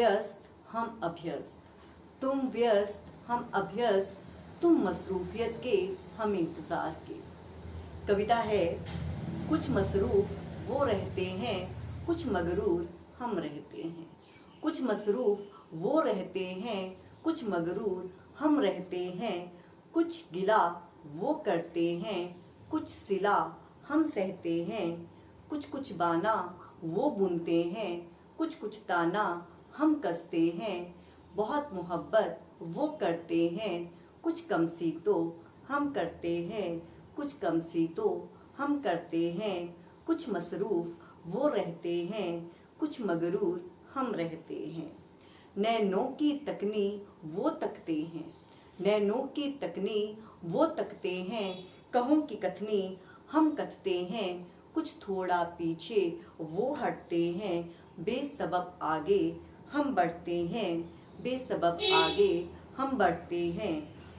व्यस्त हम अभ्यस्त, तुम व्यस्त हम अभ्यस्त, तुम मसरूफियत के हम इंतज़ार के। कविता है, कुछ मसरूफ़ वो रहते हैं, कुछ मगरूर हम रहते हैं। कुछ मसरूफ़ वो रहते हैं, कुछ मगरूर हम रहते हैं। कुछ गिला वो करते हैं, कुछ सिला हम सहते हैं। कुछ कुछ बाना वो बुनते हैं, कुछ कुछ ताना हम कसते हैं। बहुत मोहब्बत वो करते हैं, कुछ कमसी तो हम करते हैं। कुछ कमसी तो हम करते हैं। कुछ मसरूफ़ वो रहते हैं, कुछ मगरूर हम रहते हैं। नैनों की तकनी वो तकते हैं, नैनों की तकनी वो तकते हैं। कहों की कथनी हम कथते हैं, कुछ थोड़ा पीछे वो हटते हैं। बेसबब आगे हम बढ़ते हैं, बेसबब आगे हम बढ़ते हैं।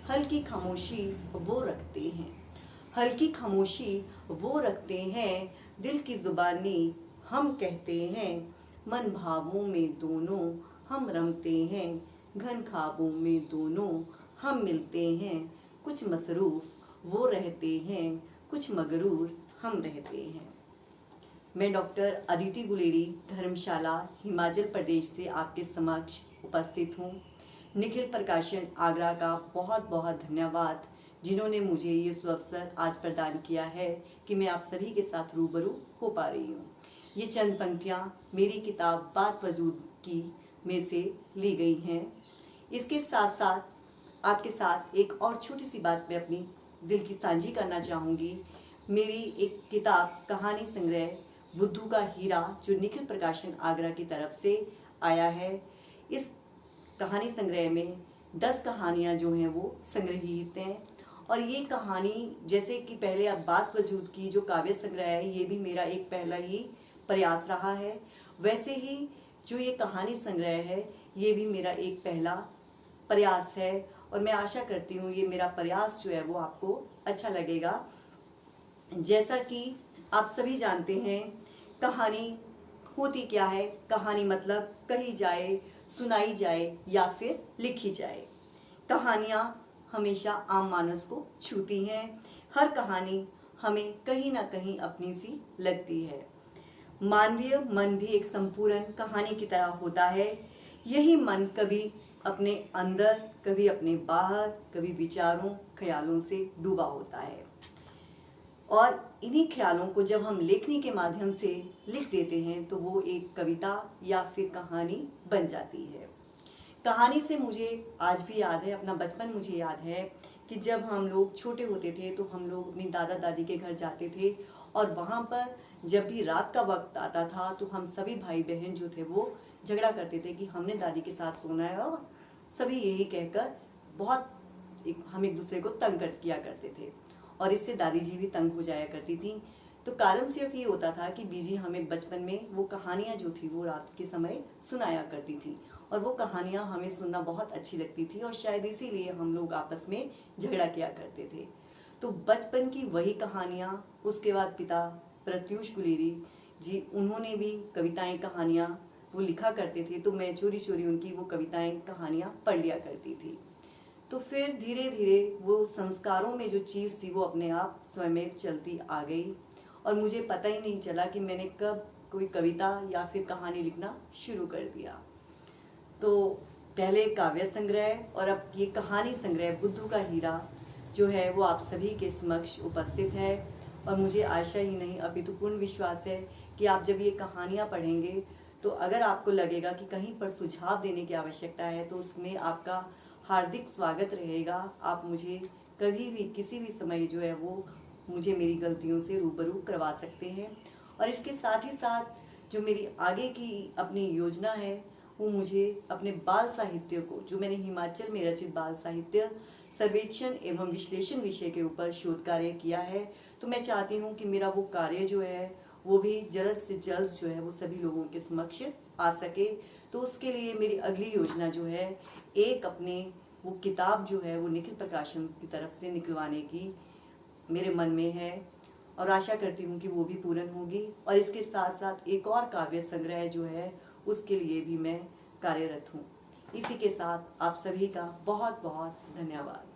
हल्की खामोशी वो रखते हैं, हल्की खामोशी वो रखते हैं। दिल की जुबानी हम कहते हैं, मन भावों में दोनों हम रमते हैं। घन ख्वाबों में दोनों हम मिलते हैं। कुछ मसरूफ़ वो रहते हैं, कुछ मगरूर हम रहते हैं। मैं डॉक्टर अदिति गुलेरी धर्मशाला हिमाचल प्रदेश से आपके समक्ष उपस्थित हूँ। निखिल प्रकाशन आगरा का बहुत बहुत धन्यवाद, जिन्होंने मुझे ये सुअवसर आज प्रदान किया है कि मैं आप सभी के साथ रूबरू हो पा रही हूँ। ये चंद पंक्तियाँ मेरी किताब बात वजूद की में से ली गई हैं। इसके साथ साथ आपके साथ एक और छोटी सी बात मैं अपनी दिल की साझी करना चाहूँगी। मेरी एक किताब कहानी संग्रह बुद्धू का हीरा, जो निखिल प्रकाशन आगरा की तरफ से आया है, इस कहानी संग्रह में 10 कहानियाँ जो हैं वो संग्रहित हैं। और ये कहानी, जैसे कि पहले अब बात वजूद की जो काव्य संग्रह है, ये भी मेरा एक पहला ही प्रयास रहा है, वैसे ही जो ये कहानी संग्रह है ये भी मेरा एक पहला प्रयास है। और मैं आशा करती हूँ ये मेरा प्रयास जो है वो आपको अच्छा लगेगा। जैसा कि आप सभी जानते हैं, कहानी होती क्या है। कहानी मतलब कही जाए, सुनाई जाए या फिर लिखी जाए। कहानियाँ हमेशा आम मानस को छूती हैं। हर कहानी हमें कहीं ना कहीं अपनी सी लगती है। मानवीय मन भी एक संपूर्ण कहानी की तरह होता है। यही मन कभी अपने अंदर, कभी अपने बाहर, कभी विचारों ख्यालों से डूबा होता है। और इन्हीं ख्यालों को जब हम लेखनी के माध्यम से लिख देते हैं तो वो एक कविता या फिर कहानी बन जाती है। कहानी से मुझे आज भी याद है, अपना बचपन मुझे याद है कि जब हम लोग छोटे होते थे तो हम लोग अपनी दादा दादी के घर जाते थे, और वहाँ पर जब भी रात का वक्त आता था तो हम सभी भाई बहन जो थे वो झगड़ा करते थे कि हमने दादी के साथ सोना है, और सभी यही कहकर बहुत हम एक दूसरे को तंग किया करते थे, और इससे दादी जी भी तंग हो जाया करती थी। तो कारण सिर्फ ये होता था कि बीजी हमें बचपन में वो कहानियाँ जो थी वो रात के समय सुनाया करती थी, और वो कहानियाँ हमें सुनना बहुत अच्छी लगती थी, और शायद इसीलिए हम लोग आपस में झगड़ा किया करते थे। तो बचपन की वही कहानियाँ, उसके बाद पिता प्रत्यूष गुलेरी जी, उन्होंने भी कविताएं कहानियाँ वो लिखा करते थे, तो मैं चोरी चोरी उनकी वो कविताएं कहानियाँ पढ़ लिया करती थी। तो फिर धीरे धीरे वो संस्कारों में जो चीज़ थी वो अपने आप स्वयं चलती आ गई, और मुझे पता ही नहीं चला कि मैंने कब कोई कविता या फिर कहानी लिखना शुरू कर दिया। तो पहले काव्य संग्रह और अब ये कहानी संग्रह बुद्धू का हीरा जो है वो आप सभी के समक्ष उपस्थित है। और मुझे आशा ही नहीं अपितु पूर्ण विश्वास है कि आप जब ये कहानियाँ पढ़ेंगे तो अगर आपको लगेगा कि कहीं पर सुझाव देने की आवश्यकता है तो उसमें आपका हार्दिक स्वागत रहेगा। आप मुझे कभी भी किसी भी समय जो है वो मुझे मेरी गलतियों से रूबरू करवा सकते हैं। और इसके साथ ही साथ जो मेरी आगे की अपनी योजना है वो मुझे अपने बाल साहित्य को, जो मैंने हिमाचल में रचित बाल साहित्य सर्वेक्षण एवं विश्लेषण विषय के ऊपर शोध कार्य किया है, तो मैं चाहती हूँ कि मेरा वो कार्य जो है वो भी जल्द से जल्द जो है वो सभी लोगों के समक्ष आ सके। तो उसके लिए मेरी अगली योजना जो है, एक अपने वो किताब जो है वो निखिल प्रकाशन की तरफ से निकलवाने की मेरे मन में है, और आशा करती हूँ कि वो भी पूर्ण होगी। और इसके साथ साथ एक और काव्य संग्रह जो है उसके लिए भी मैं कार्यरत हूँ। इसी के साथ आप सभी का बहुत बहुत धन्यवाद।